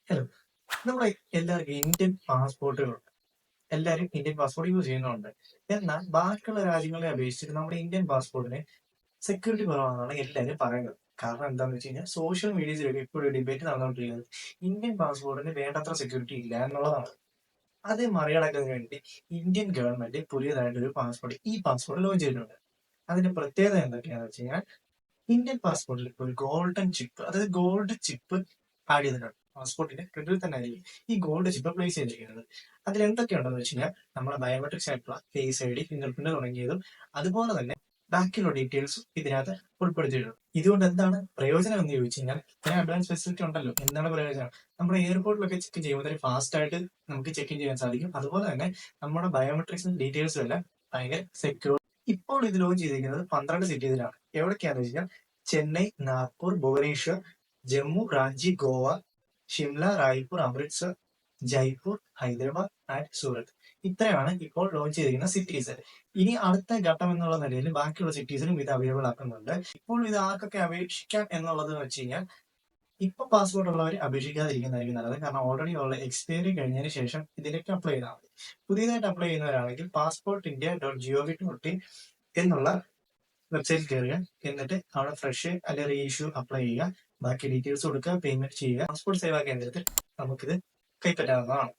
Hello. നമ്മളെ എല്ലാവർക്കും Indian പാസ്പോർട്ടുകളുണ്ട്. എല്ലാവരും ഇന്ത്യൻ പാസ്പോർട്ട് യൂസ് ചെയ്യുന്നുണ്ട്. എന്നാൽ ബാക്കിയുള്ള രാജ്യങ്ങളെ അപേക്ഷിച്ചിട്ട് നമ്മുടെ ഇന്ത്യൻ പാസ്പോർട്ടിന് സെക്യൂരിറ്റി കുറവാണെന്നാണ് എല്ലാവരും പറയുന്നത്. കാരണം എന്താണെന്ന് വെച്ച് കഴിഞ്ഞാൽ സോഷ്യൽ മീഡിയയിലൊക്കെ ഇപ്പോഴും ഡിബേറ്റ് നടന്നുകൊണ്ടിരിക്കുന്നത് ഇന്ത്യൻ പാസ്പോർട്ടിന് വേണ്ടത്ര സെക്യൂരിറ്റി ഇല്ല എന്നുള്ളതാണ്. അത് മറികടക്കുന്നതിന് വേണ്ടി ഇന്ത്യൻ ഗവൺമെന്റ് പുതിയതായിട്ടൊരു പാസ്പോർട്ട് ലോഞ്ച് ചെയ്തിട്ടുണ്ട്. അതിന്റെ പ്രത്യേകത എന്തൊക്കെയാണെന്ന് വെച്ച് കഴിഞ്ഞാൽ ഇന്ത്യൻ പാസ്പോർട്ടിൽ ഇപ്പോൾ ഒരു ഗോൾഡൻ ചിപ്പ്, അതായത് ഗോൾഡ് ചിപ്പ് ആഡ് ചെയ്തിട്ടുണ്ട്. പാസ്പോർട്ടിന്റെ ഫ്രണ്ടിൽ തന്നെ ആയിരിക്കും ഈ ഗോൾഡ് ചിപ്പ് പ്ലേസ് ചെയ്തിരിക്കുന്നത്. അതിൽ എന്തൊക്കെയുണ്ടെന്ന് വെച്ച് കഴിഞ്ഞാൽ നമ്മുടെ ബയോമെട്രിക്സ് ആയിട്ടുള്ള face I D, fingerprint തുടങ്ങിയതും അതുപോലെ തന്നെ ബാക്കിയുള്ള ഡീറ്റെയിൽസും ഇതിനകത്ത് ഉൾപ്പെടുത്തിയിട്ടുണ്ട്. ഇതുകൊണ്ട് എന്താണ് പ്രയോജനം എന്ന് ചോദിച്ചു കഴിഞ്ഞാൽ ഇത്രയും അഡ്വാൻസ് ഫെസിലിറ്റി ഉണ്ടല്ലോ, എന്താണ് പ്രയോജനം? നമ്മുടെ എയർപോർട്ടിലൊക്കെ ചെക്ക് ചെയ്യുമ്പോൾ ഫാസ്റ്റ് ആയിട്ട് നമുക്ക് ചെക്ക് ഇൻ ചെയ്യാൻ സാധിക്കും. അതുപോലെ തന്നെ നമ്മുടെ ബയോമെട്രിക്സും ഡീറ്റെയിൽസും എല്ലാം ഭയങ്കര സെക്യൂർ. ഇപ്പോൾ ഇത് ലോഞ്ച് ചെയ്തിരിക്കുന്നത് 12 സിറ്റീസിലാണ്. എവിടൊക്കെയാണെന്ന് വെച്ച് കഴിഞ്ഞാൽ ചെന്നൈ, നാഗ്പൂർ, ഭുവനേശ്വർ, ജമ്മു, റാഞ്ചി, ഗോവ, ഷിംല, റായ്പൂർ, അമൃത്സർ, ജയ്പൂർ, ഹൈദരാബാദ് ആൻഡ് സൂറത്ത്. ഇത്രയാണ് ഇപ്പോൾ ലോഞ്ച് ചെയ്തിരിക്കുന്ന സിറ്റീസ്. ഇനി അടുത്ത ഘട്ടം എന്നുള്ള നിലയിൽ ബാക്കിയുള്ള സിറ്റീസിലും ഇത് അവൈലബിൾ ആക്കുന്നുണ്ട്. ഇപ്പോൾ ഇത് ആർക്കൊക്കെ അപേക്ഷിക്കാം എന്നുള്ളത് വെച്ച് കഴിഞ്ഞാൽ ഇപ്പൊ പാസ്പോർട്ട് ഉള്ളവർ അപേക്ഷിക്കാതിരിക്കുന്നതായിരിക്കും നല്ലത്. കാരണം ഓൾറെഡി ഉള്ള എക്സ്പയറി കഴിഞ്ഞതിന് ശേഷം ഇതിലേക്ക് അപ്ലൈ ചെയ്താൽ മതി. പുതിയതായിട്ട് അപ്ലൈ ചെയ്യുന്നവരാണെങ്കിൽ passportindia.gov.in എന്നുള്ള വെബ്സൈറ്റിൽ കയറുക. എന്നിട്ട് അവിടെ ഫ്രഷ് അല്ലെങ്കിൽ റീ ഇഷ്യൂ അപ്ലൈ ചെയ്യുക. ബാക്കി ഡീറ്റെയിൽസ് കൊടുക്കുക, പേയ്മെന്റ് ചെയ്യുക. പാസ്പോർട്ട് സേവാ കേന്ദ്രത്തിൽ നമുക്കിത് കൈപ്പറ്റാവുന്നതാണ്.